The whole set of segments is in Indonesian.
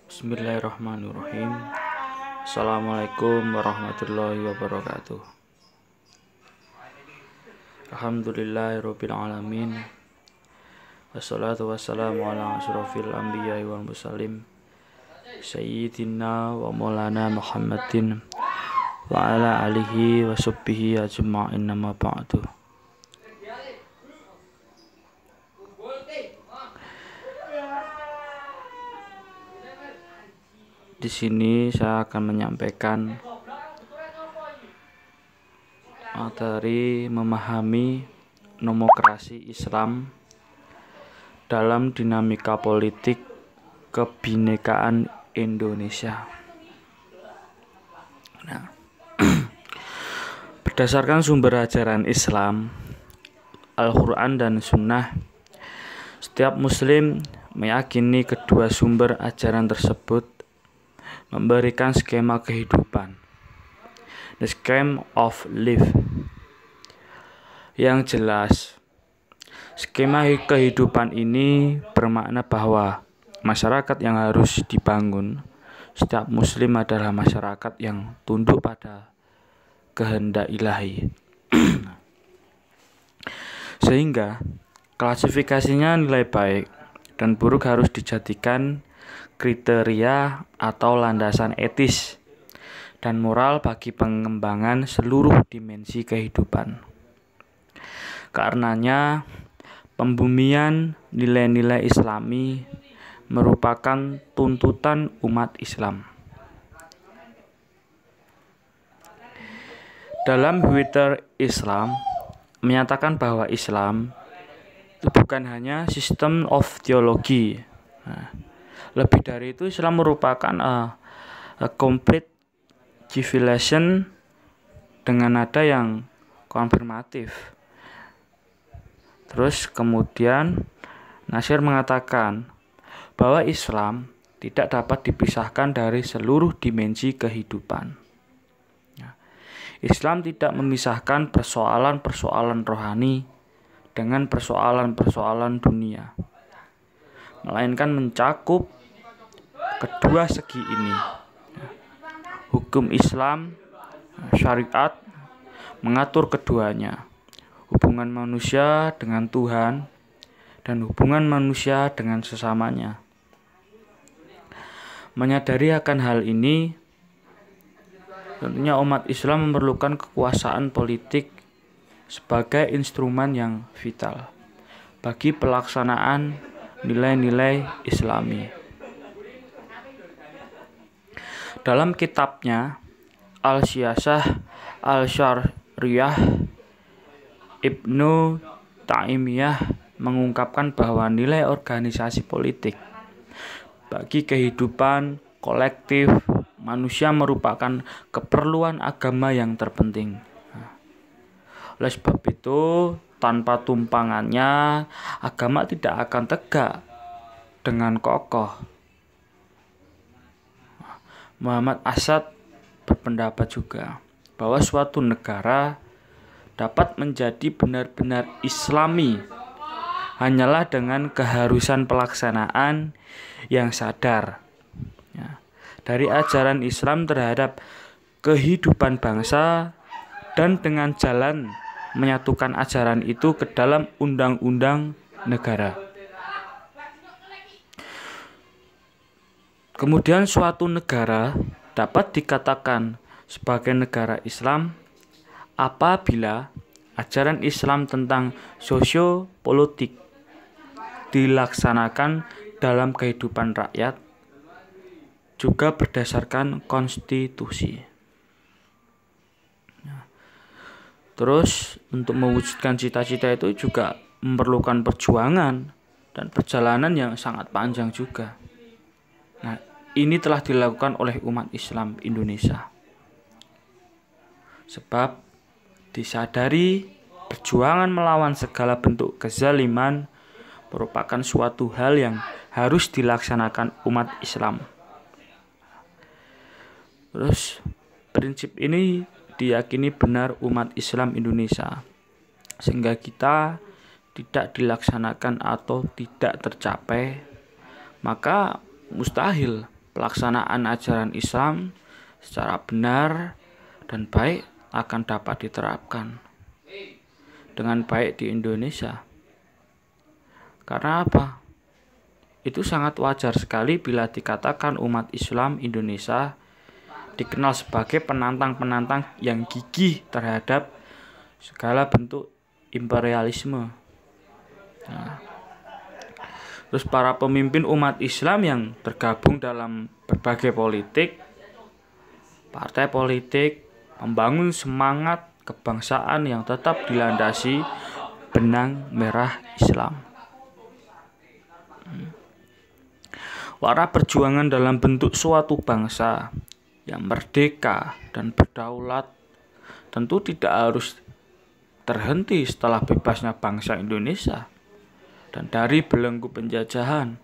Bismillahirrahmanirrahim. Assalamualaikum warahmatullahi wabarakatuh. Alhamdulillahirabbil alamin. Wassalatu wassalamu ala asyrofil anbiya'i wal mursalin sayyidina wa maulana Muhammadin wa ala alihi wa sahbihi ajma'in, amma ba'du. Di sini saya akan menyampaikan materi memahami nomokrasi Islam dalam dinamika politik kebinekaan Indonesia. Nah, berdasarkan sumber ajaran Islam, Al-Quran dan Sunnah, setiap Muslim meyakini kedua sumber ajaran tersebut memberikan skema kehidupan, the scheme of life. Yang jelas, skema kehidupan ini bermakna bahwa masyarakat yang harus dibangun setiap Muslim adalah masyarakat yang tunduk pada kehendak ilahi. Sehingga klasifikasinya nilai baik dan buruk harus dijadikan kriteria atau landasan etis dan moral bagi pengembangan seluruh dimensi kehidupan. Karenanya, pembumian nilai-nilai Islami merupakan tuntutan umat Islam. Dalam Twitter Islam menyatakan bahwa Islam itu bukan hanya system of theology. Lebih dari itu, Islam merupakan a complete civilization dengan nada yang konfirmatif. Terus kemudian Nasir mengatakan bahwa Islam tidak dapat dipisahkan dari seluruh dimensi kehidupan. Islam tidak memisahkan persoalan-persoalan rohani dengan persoalan-persoalan dunia, melainkan mencakup kedua segi ini. Hukum Islam, syariat mengatur keduanya, hubungan manusia dengan Tuhan dan hubungan manusia dengan sesamanya. Menyadari akan hal ini, tentunya umat Islam memerlukan kekuasaan politik sebagai instrumen yang vital bagi pelaksanaan nilai-nilai Islami. Dalam kitabnya Al-Siyasah Al-Syar'iyah, Ibnu Taimiyah mengungkapkan bahwa nilai organisasi politik bagi kehidupan kolektif manusia merupakan keperluan agama yang terpenting. Oleh sebab itu, tanpa tumpangannya, agama tidak akan tegak dengan kokoh. Muhammad Asad berpendapat juga bahwa suatu negara dapat menjadi benar-benar Islami hanyalah dengan keharusan pelaksanaan yang sadar dari ajaran Islam terhadap kehidupan bangsa dan dengan jalan menyatukan ajaran itu ke dalam undang-undang negara. Kemudian suatu negara dapat dikatakan sebagai negara Islam apabila ajaran Islam tentang sosiopolitik dilaksanakan dalam kehidupan rakyat juga berdasarkan konstitusi. Terus untuk mewujudkan cita-cita itu juga memerlukan perjuangan dan perjalanan yang sangat panjang juga. Nah, ini telah dilakukan oleh umat Islam Indonesia. Sebab disadari perjuangan melawan segala bentuk kezaliman merupakan suatu hal yang harus dilaksanakan umat Islam. Terus prinsip ini diyakini benar umat Islam Indonesia, sehingga kita tidak dilaksanakan atau tidak tercapai, maka mustahil pelaksanaan ajaran Islam secara benar dan baik akan dapat diterapkan dengan baik di Indonesia. Karena apa? Itu sangat wajar sekali bila dikatakan umat Islam Indonesia dikenal sebagai penantang-penantang yang gigih terhadap segala bentuk imperialisme. Nah, terus para pemimpin umat Islam yang tergabung dalam berbagai politik, partai politik, membangun semangat kebangsaan yang tetap dilandasi benang merah Islam. Warna perjuangan dalam bentuk suatu bangsa yang merdeka dan berdaulat tentu tidak harus terhenti setelah bebasnya bangsa Indonesia dan dari belenggu penjajahan.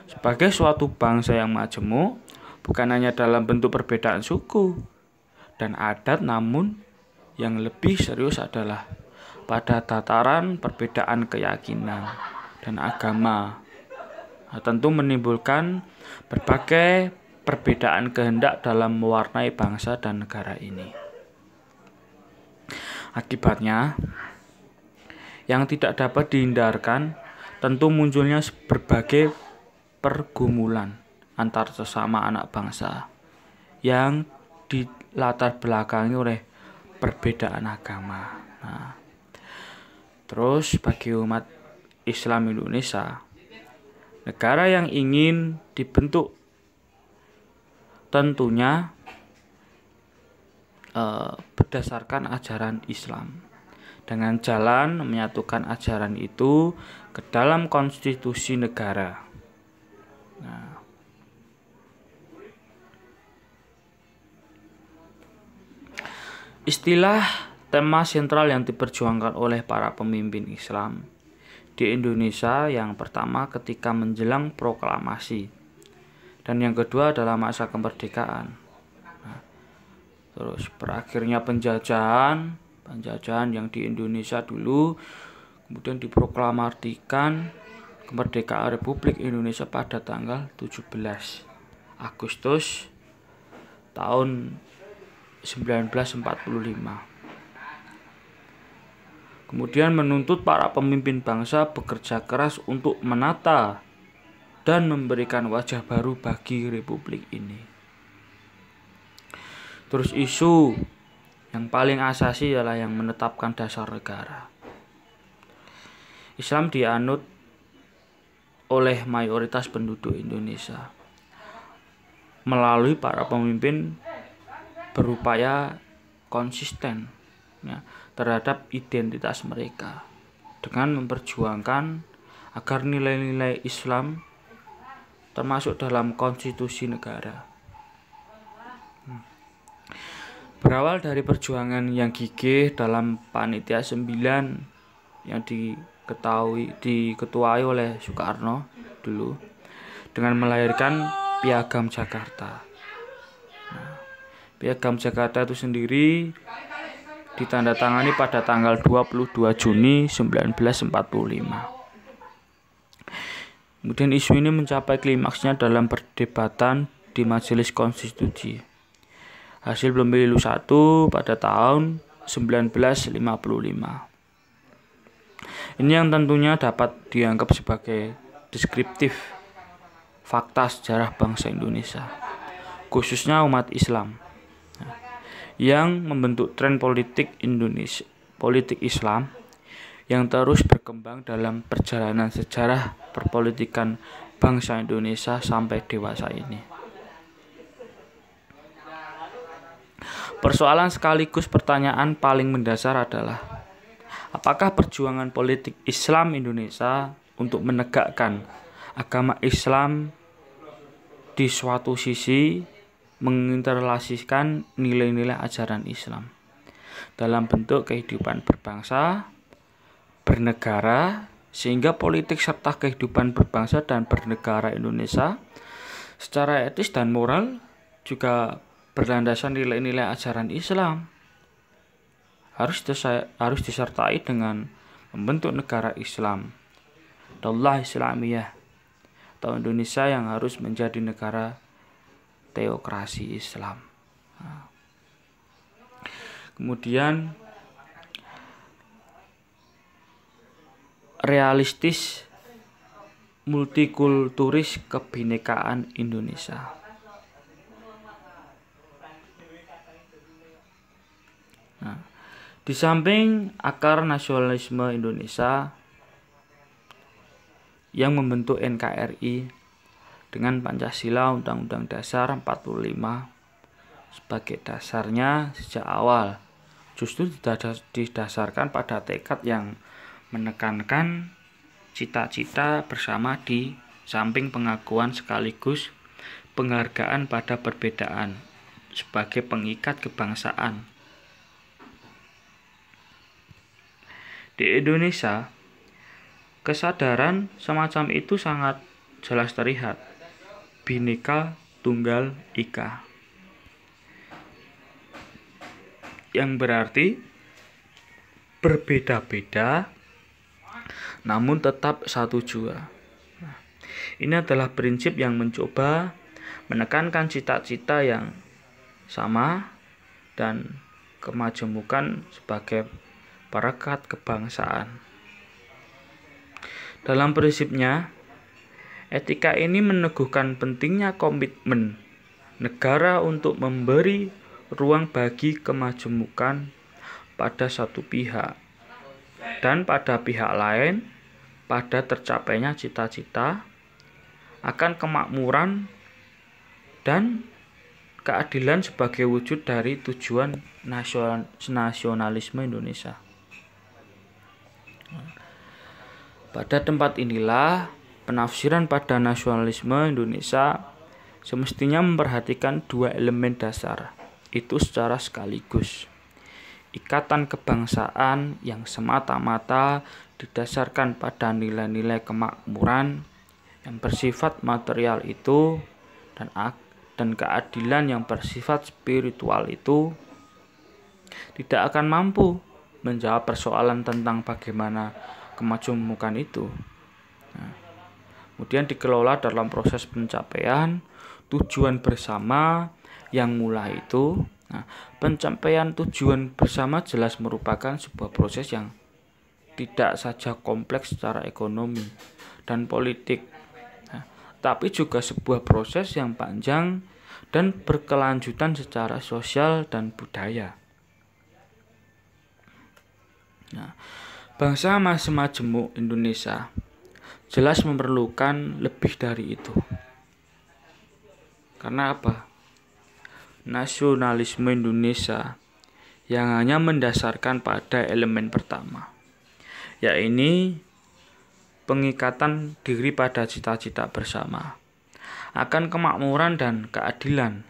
Sebagai suatu bangsa yang majemuk, bukan hanya dalam bentuk perbedaan suku dan adat, namun yang lebih serius adalah pada tataran perbedaan keyakinan dan agama. Nah, tentu menimbulkan berbagai perbedaan kehendak dalam mewarnai bangsa dan negara ini. Akibatnya, yang tidak dapat dihindarkan tentu munculnya berbagai pergumulan antar sesama anak bangsa yang dilatar belakangi oleh perbedaan agama. Nah, terus bagi umat Islam Indonesia, negara yang ingin dibentuk tentunya berdasarkan ajaran Islam, dengan jalan menyatukan ajaran itu ke dalam konstitusi negara. Nah, istilah tema sentral yang diperjuangkan oleh para pemimpin Islam di Indonesia yang pertama ketika menjelang proklamasi, dan yang kedua adalah masa kemerdekaan. Nah, terus berakhirnya penjajahan yang di Indonesia dulu, kemudian diproklamasikan kemerdekaan Republik Indonesia pada tanggal 17 Agustus tahun 1945. Kemudian menuntut para pemimpin bangsa bekerja keras untuk menata dan memberikan wajah baru bagi republik ini. Terus isu yang paling asasi adalah yang menetapkan dasar negara. Islam dianut oleh mayoritas penduduk Indonesia. Melalui para pemimpin berupaya konsisten terhadap identitas mereka dengan memperjuangkan agar nilai-nilai Islam termasuk dalam konstitusi negara. Berawal dari perjuangan yang gigih dalam Panitia 9 yang diketuai oleh Soekarno dulu dengan melahirkan Piagam Jakarta. Piagam Jakarta itu sendiri ditandatangani pada tanggal 22 Juni 1945. Kemudian isu ini mencapai klimaksnya dalam perdebatan di Majelis Konstitusi hasil pemilu 1 pada tahun 1955. Ini yang tentunya dapat dianggap sebagai deskriptif fakta sejarah bangsa Indonesia, khususnya umat Islam, yang membentuk tren politik Indonesia, politik Islam yang terus berkembang dalam perjalanan sejarah perpolitikan bangsa Indonesia sampai dewasa ini. Persoalan sekaligus pertanyaan paling mendasar adalah, apakah perjuangan politik Islam Indonesia untuk menegakkan agama Islam di suatu sisi menginterlasikan nilai-nilai ajaran Islam dalam bentuk kehidupan berbangsa, bernegara, sehingga politik serta kehidupan berbangsa dan bernegara Indonesia secara etis dan moral juga berlandasan nilai-nilai ajaran Islam, harus disertai dengan membentuk negara Islam, daulah Islamiyah, atau Indonesia yang harus menjadi negara teokrasi Islam. Kemudian realistis multikulturis kebinekaan Indonesia. Di samping akar nasionalisme Indonesia yang membentuk NKRI dengan Pancasila Undang-Undang Dasar 45 sebagai dasarnya sejak awal, justru didasarkan pada tekad yang menekankan cita-cita bersama di samping pengakuan sekaligus penghargaan pada perbedaan sebagai pengikat kebangsaan. Di Indonesia, kesadaran semacam itu sangat jelas terlihat. Bhinneka Tunggal Ika, yang berarti berbeda-beda namun tetap satu jua. Ini adalah prinsip yang mencoba menekankan cita-cita yang sama dan kemajemukan sebagai perekat kebangsaan. Dalam prinsipnya, etika ini meneguhkan pentingnya komitmen negara untuk memberi ruang bagi kemajemukan pada satu pihak dan pada pihak lain pada tercapainya cita-cita akan kemakmuran dan keadilan sebagai wujud dari tujuan nasionalisme Indonesia. Pada tempat inilah penafsiran pada nasionalisme Indonesia semestinya memperhatikan dua elemen dasar itu secara sekaligus. Ikatan kebangsaan yang semata-mata didasarkan pada nilai-nilai kemakmuran yang bersifat material itu dan keadilan yang bersifat spiritual itu tidak akan mampu menjawab persoalan tentang bagaimana kemajemukan itu. Kemudian dikelola dalam proses pencapaian tujuan bersama yang mulai itu. Pencapaian tujuan bersama jelas merupakan sebuah proses yang tidak saja kompleks secara ekonomi dan politik, tapi juga sebuah proses yang panjang dan berkelanjutan secara sosial dan budaya. Bangsa semajemuk Indonesia jelas memerlukan lebih dari itu. Karena apa? Nasionalisme Indonesia yang hanya mendasarkan pada elemen pertama, yaitu pengikatan diri pada cita-cita bersama, akan kemakmuran dan keadilan,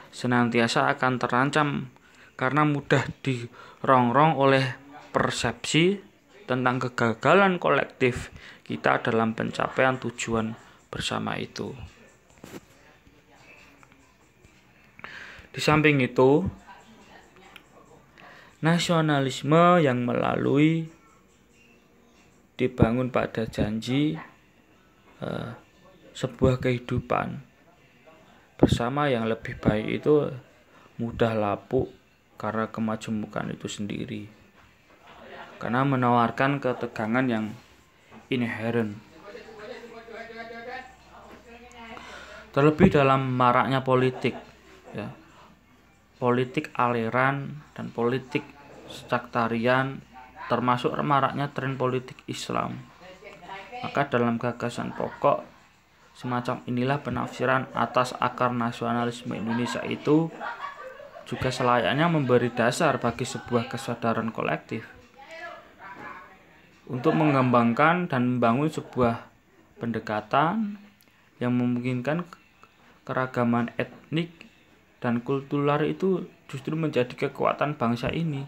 senantiasa akan terancam karena mudah dirongrong oleh persepsi tentang kegagalan kolektif kita dalam pencapaian tujuan bersama itu. Di samping itu, nasionalisme yang melalui dibangun pada janji sebuah kehidupan bersama yang lebih baik itu mudah lapuk karena kemajemukan itu sendiri, karena menawarkan ketegangan yang inheren. Terlebih dalam maraknya politik, politik aliran dan politik sektarian, termasuk maraknya tren politik Islam. Maka dalam gagasan pokok semacam inilah penafsiran atas akar nasionalisme Indonesia itu juga selayaknya memberi dasar bagi sebuah kesadaran kolektif untuk mengembangkan dan membangun sebuah pendekatan yang memungkinkan keragaman etnik dan kultural itu justru menjadi kekuatan bangsa ini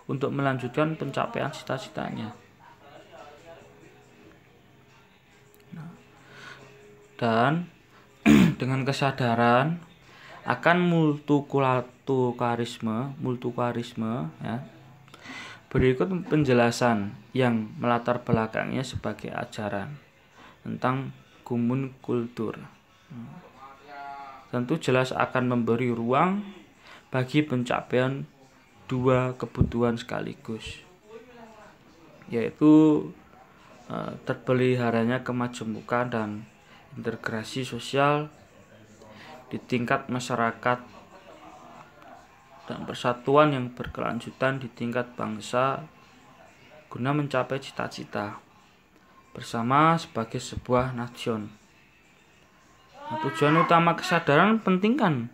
untuk melanjutkan pencapaian cita-citanya. Dan dengan kesadaran akan multikulturalisme, berikut penjelasan yang melatar belakangnya sebagai ajaran tentang common kultur. Tentu jelas akan memberi ruang bagi pencapaian dua kebutuhan sekaligus, yaitu terpeliharanya kemajemukan dan integrasi sosial di tingkat masyarakat dan persatuan yang berkelanjutan di tingkat bangsa guna mencapai cita-cita bersama sebagai sebuah nation. Tujuan utama kesadaran penting kan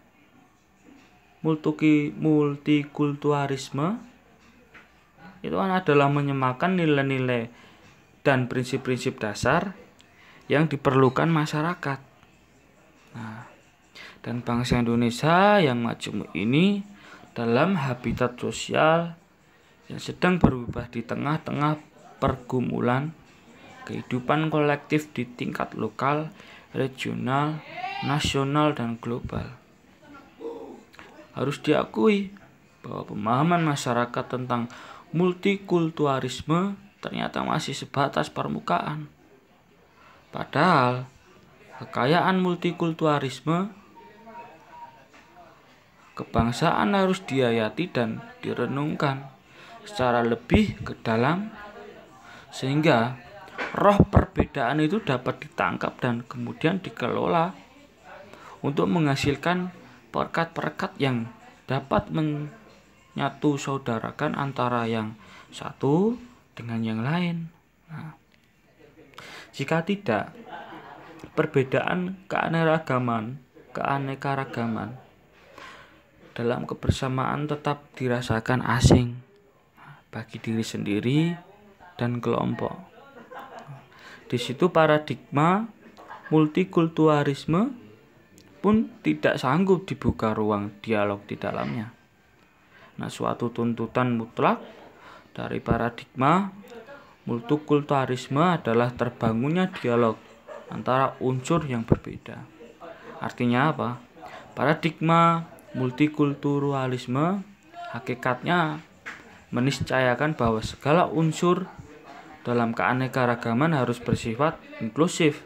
multikulturalisme itu kan adalah menyemakan nilai-nilai dan prinsip-prinsip dasar yang diperlukan masyarakat. Dan bangsa Indonesia yang majemuk ini dalam habitat sosial yang sedang berubah di tengah-tengah pergumulan kehidupan kolektif di tingkat lokal, regional, nasional, dan global. Harus diakui bahwa pemahaman masyarakat tentang multikulturalisme ternyata masih sebatas permukaan. Padahal kekayaan multikulturalisme kebangsaan harus dihayati dan direnungkan secara lebih ke dalam, sehingga roh perbedaan itu dapat ditangkap dan kemudian dikelola untuk menghasilkan perekat-perekat yang dapat menyatu saudarakan antara yang satu dengan yang lain. Jika tidak, perbedaan keanekaragaman dalam kebersamaan tetap dirasakan asing bagi diri sendiri dan kelompok. Di situ paradigma multikulturalisme pun tidak sanggup dibuka ruang dialog di dalamnya. Suatu tuntutan mutlak dari paradigma multikulturalisme adalah terbangunnya dialog antara unsur yang berbeda. Artinya apa? Paradigma multikulturalisme hakikatnya meniscayakan bahwa segala unsur dalam keanekaragaman harus bersifat inklusif,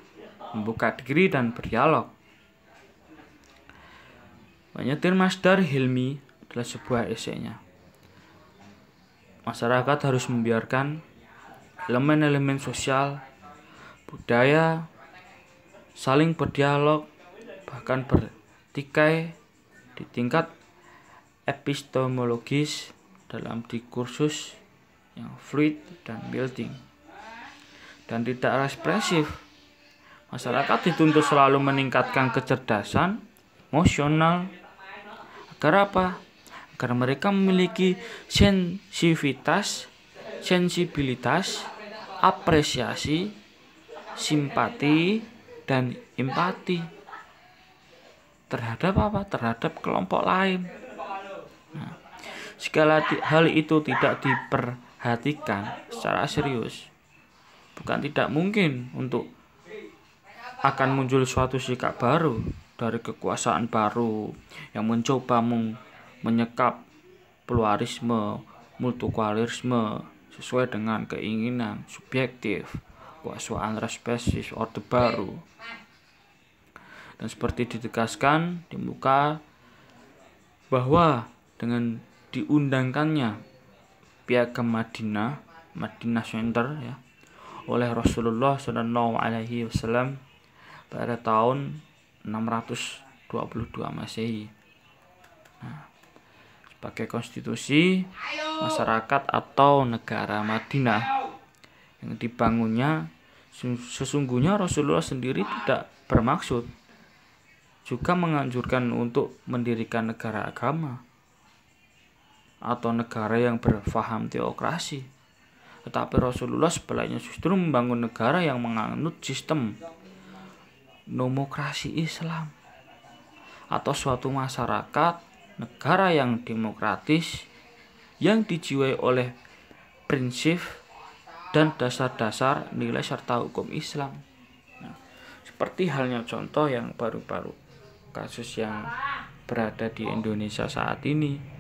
membuka diri dan berdialog. Banyatir Masdar Hilmi adalah sebuah esainya. Masyarakat harus membiarkan elemen-elemen sosial, budaya, saling berdialog, bahkan bertikai di tingkat epistemologis dalam diskursus yang fluid dan building dan tidak ekspresif. Masyarakat dituntut selalu meningkatkan kecerdasan emosional agar apa? Agar mereka memiliki sensibilitas, apresiasi, simpati, dan empati terhadap apa? Terhadap kelompok lain. Segala hal itu tidak diperhatikan secara serius, bukan tidak mungkin untuk akan muncul suatu sikap baru dari kekuasaan baru yang mencoba menyekap pluralisme, multikulturalisme sesuai dengan keinginan subjektif, kekuasaan represif Orde Baru. Dan seperti ditegaskan di muka bahwa dengan diundangkannya Piagam Madinah Center ya, oleh Rasulullah SAW pada tahun 622 Masehi. Sebagai konstitusi masyarakat atau negara Madinah yang dibangunnya, sesungguhnya Rasulullah sendiri tidak bermaksud juga menganjurkan untuk mendirikan negara agama atau negara yang berfaham teokrasi. Tetapi Rasulullah sebaliknya justru membangun negara yang menganut sistem demokrasi Islam atau suatu masyarakat negara yang demokratis yang dijiwai oleh prinsip dan dasar-dasar nilai serta hukum Islam. Seperti halnya contoh yang baru-baru kasus yang berada di Indonesia saat ini.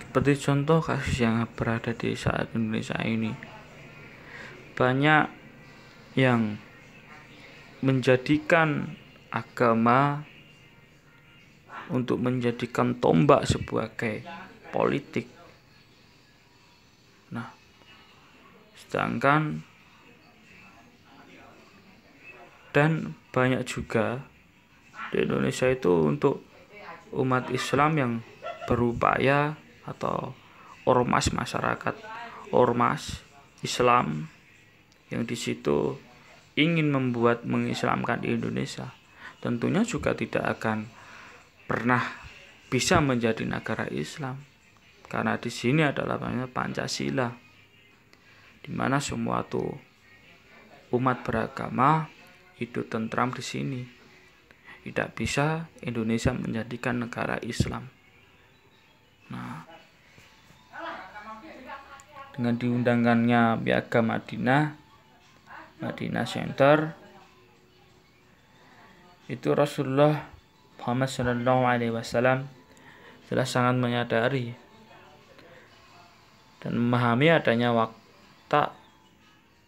Seperti contoh kasus yang berada di saat Indonesia ini, banyak yang menjadikan agama untuk menjadikan tombak sebagai politik. Nah, sedangkan dan banyak juga di Indonesia itu untuk umat Islam yang berupaya atau ormas masyarakat, ormas Islam yang di situ ingin mengislamkan Indonesia, tentunya juga tidak akan pernah bisa menjadi negara Islam, karena di sini adalah Pancasila, di mana semua tuh umat beragama hidup tentram di sini. Tidak bisa Indonesia menjadikan negara Islam. Nah, dengan diundangkannya Piagam Madinah Center, itu Rasulullah Muhammad SAW telah sangat menyadari dan memahami adanya watak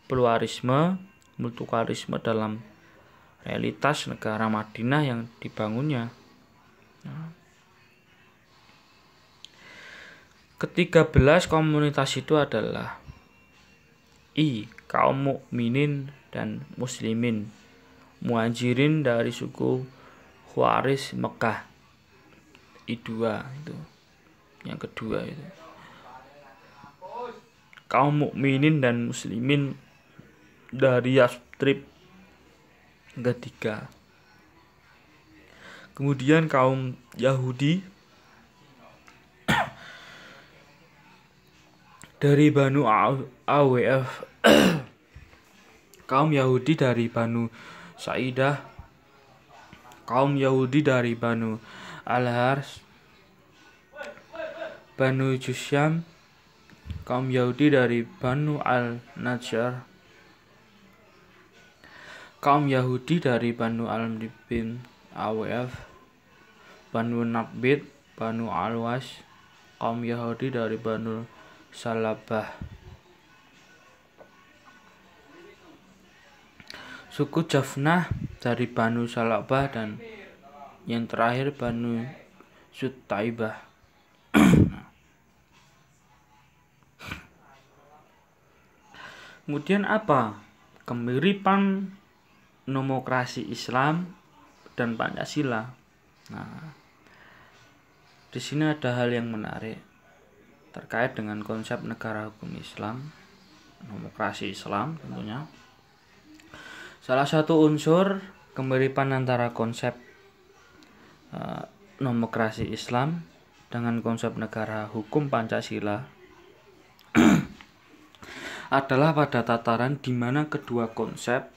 pluralisme, multikulturalisme dalam realitas negara Madinah yang dibangunnya. Ke-13 komunitas itu adalah kaum mukminin dan muslimin, muhajirin dari suku Khawaris Mekah. I2 itu. Yang kedua itu. Kaum mukminin dan muslimin dari Yastrib. Ketiga. Kemudian kaum Yahudi dari Banu Awf, kaum Yahudi dari Banu Sa'idah, kaum Yahudi dari Banu Al-Hars, Banu Jusyam, kaum Yahudi dari Banu Al-Najjar, kaum Yahudi dari Banu Al-Bin Awf, Banu Naqbid, Banu Al-Was, kaum Yahudi dari Banu Salabah, suku Jafnah dari Banu Salabah, dan yang terakhir Banu Sutaibah. Kemudian apa kemiripan nomokrasi Islam dan Pancasila? Nah, di sini ada hal yang menarik terkait dengan konsep negara hukum Islam, nomokrasi Islam tentunya. Salah satu unsur kemiripan antara konsep nomokrasi Islam dengan konsep negara hukum Pancasila adalah pada tataran di mana kedua konsep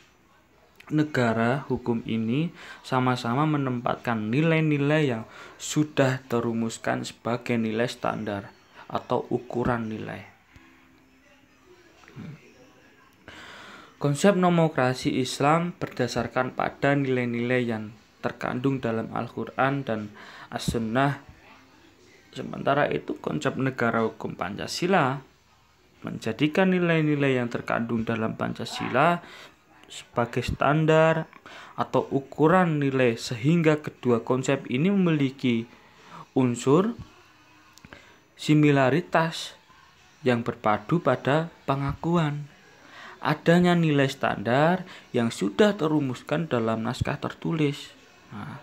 negara hukum ini sama-sama menempatkan nilai-nilai yang sudah terumuskan sebagai nilai standar atau ukuran nilai. Konsep nomokrasi Islam berdasarkan pada nilai-nilai yang terkandung dalam Al-Quran dan As-Sunnah. Sementara itu konsep negara hukum Pancasila menjadikan nilai-nilai yang terkandung dalam Pancasila sebagai standar atau ukuran nilai, sehingga kedua konsep ini memiliki unsur similaritas yang berpadu pada pengakuan adanya nilai standar yang sudah terumuskan dalam naskah tertulis. Nah,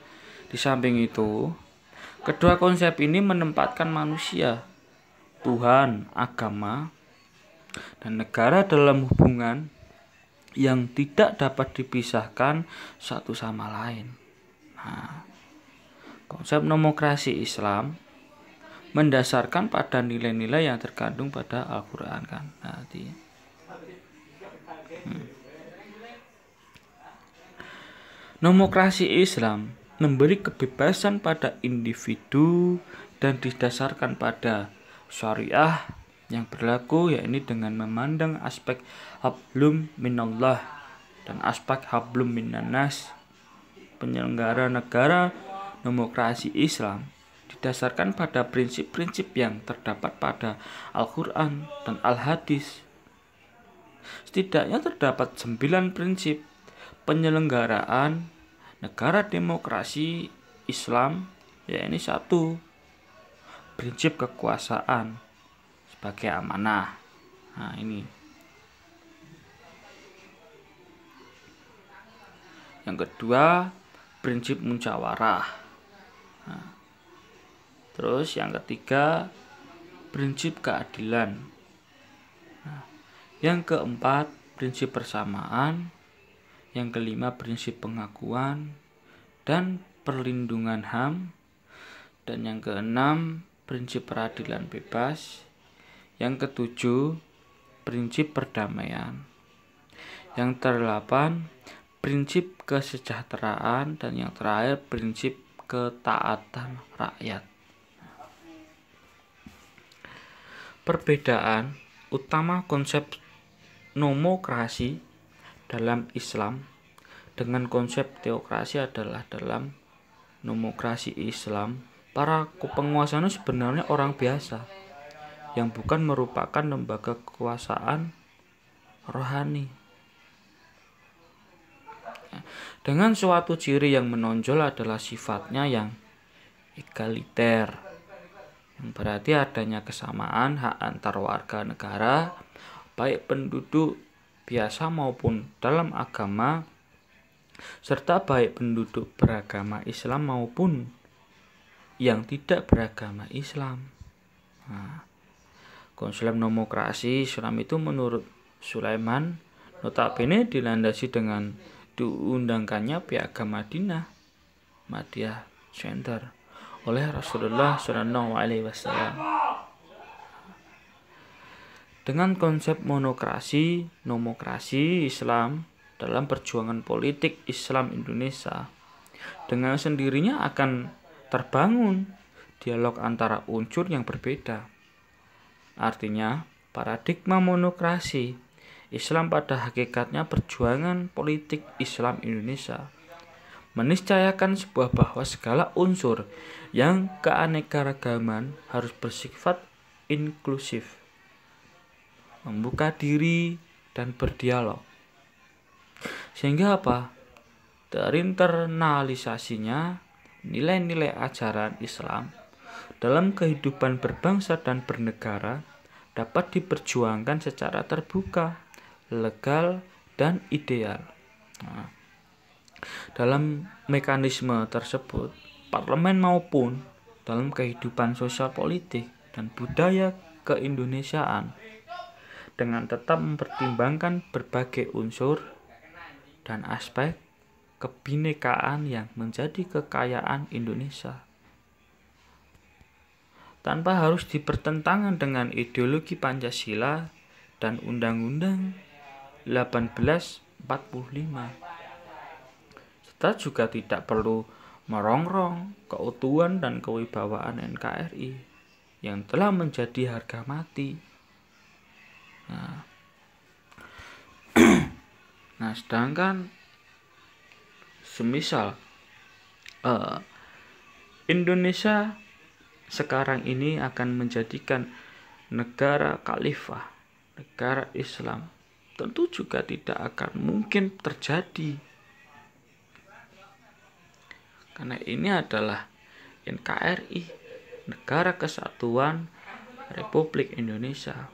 di samping itu, kedua konsep ini menempatkan manusia, Tuhan, agama, dan negara dalam hubungan yang tidak dapat dipisahkan satu sama lain. Nah, konsep nomokrasi Islam mendasarkan pada nilai-nilai yang terkandung pada Al-Quran kan. Nomokrasi Islam memberi kebebasan pada individu dan didasarkan pada syariah yang berlaku, yakni dengan memandang aspek hablum minallah dan aspek hablum minannas. Penyelenggara negara nomokrasi Islam didasarkan pada prinsip-prinsip yang terdapat pada Al-Quran dan Al-Hadis. Setidaknya terdapat 9 prinsip penyelenggaraan negara demokrasi Islam, yaitu 1. Prinsip kekuasaan sebagai amanah. Nah, ini. Yang kedua, prinsip musyawarah. Nah, terus yang ketiga, prinsip keadilan. Nah, yang keempat, prinsip persamaan. Yang kelima, prinsip pengakuan dan perlindungan HAM. Dan yang keenam, prinsip peradilan bebas. Yang ketujuh, prinsip perdamaian. Yang kedelapan, prinsip kesejahteraan. Dan yang terakhir, prinsip ketaatan rakyat. Perbedaan utama konsep nomokrasi dalam Islam dengan konsep teokrasi adalah dalam nomokrasi Islam, para penguasa itu sebenarnya orang biasa yang bukan merupakan lembaga kekuasaan rohani. Dengan suatu ciri yang menonjol adalah sifatnya yang egaliter, yang berarti adanya kesamaan hak antar warga negara, baik penduduk biasa maupun dalam agama, serta baik penduduk beragama Islam maupun yang tidak beragama Islam. Nah, konsep nomokrasi Islam itu menurut Sulaiman notabene dilandasi dengan diundangkannya Piagam Madinah Center oleh Rasulullah SAW. Dengan konsep nomokrasi Islam dalam perjuangan politik Islam Indonesia, dengan sendirinya akan terbangun dialog antara unsur yang berbeda. Artinya, paradigma monokrasi Islam pada hakikatnya perjuangan politik Islam Indonesia meniscayakan bahwa segala unsur yang keanekaragaman harus bersifat inklusif, membuka diri dan berdialog. Sehingga apa? Terinternalisasinya nilai-nilai ajaran Islam dalam kehidupan berbangsa dan bernegara dapat diperjuangkan secara terbuka, legal, dan ideal. Nah, dalam mekanisme tersebut, parlemen maupun dalam kehidupan sosial politik dan budaya keindonesiaan dengan tetap mempertimbangkan berbagai unsur dan aspek kebinekaan yang menjadi kekayaan Indonesia, tanpa harus dipertentangan dengan ideologi Pancasila dan Undang-Undang 1845. Serta juga tidak perlu merongrong keutuhan dan kewibawaan NKRI yang telah menjadi harga mati. Nah, sedangkan semisal Indonesia sekarang ini akan menjadikan negara khalifah, negara Islam, tentu juga tidak akan mungkin terjadi, karena ini adalah NKRI, Negara Kesatuan Republik Indonesia,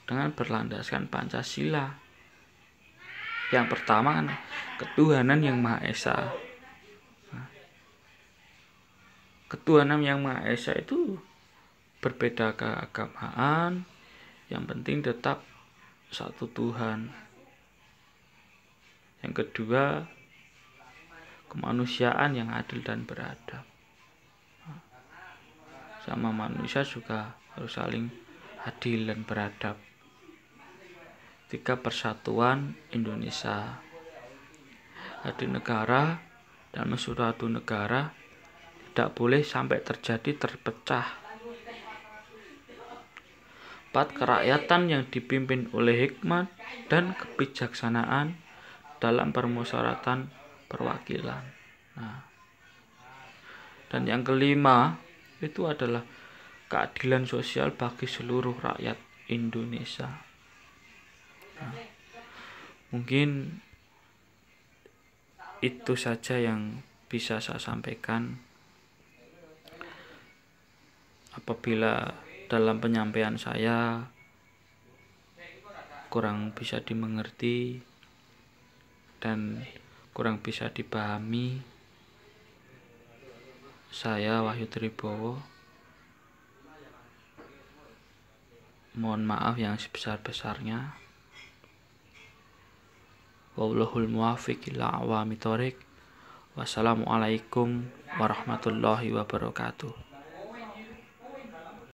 dengan berlandaskan Pancasila. Yang pertama kan ketuhanan yang Maha Esa. Ketuhanan yang Maha Esa itu berbeda keagamaan, yang penting tetap satu Tuhan. Yang kedua, kemanusiaan yang adil dan beradab. Sama manusia juga harus saling adil dan beradab. Tiga, persatuan Indonesia. Di negara dan suatu negara tidak boleh sampai terjadi terpecah. 4, kerakyatan yang dipimpin oleh hikmat dan kebijaksanaan dalam permusyawaratan perwakilan. Nah, Dan yang kelima itu adalah keadilan sosial bagi seluruh rakyat Indonesia. Nah, mungkin itu saja yang bisa saya sampaikan. Apabila dalam penyampaian saya kurang bisa dimengerti dan kurang bisa dipahami, saya Wahyu Tribowo mohon maaf yang sebesar-besarnya. Wallahul muwaffiq ila aqwamit thoriq. Wassalamualaikum warahmatullahi wabarakatuh.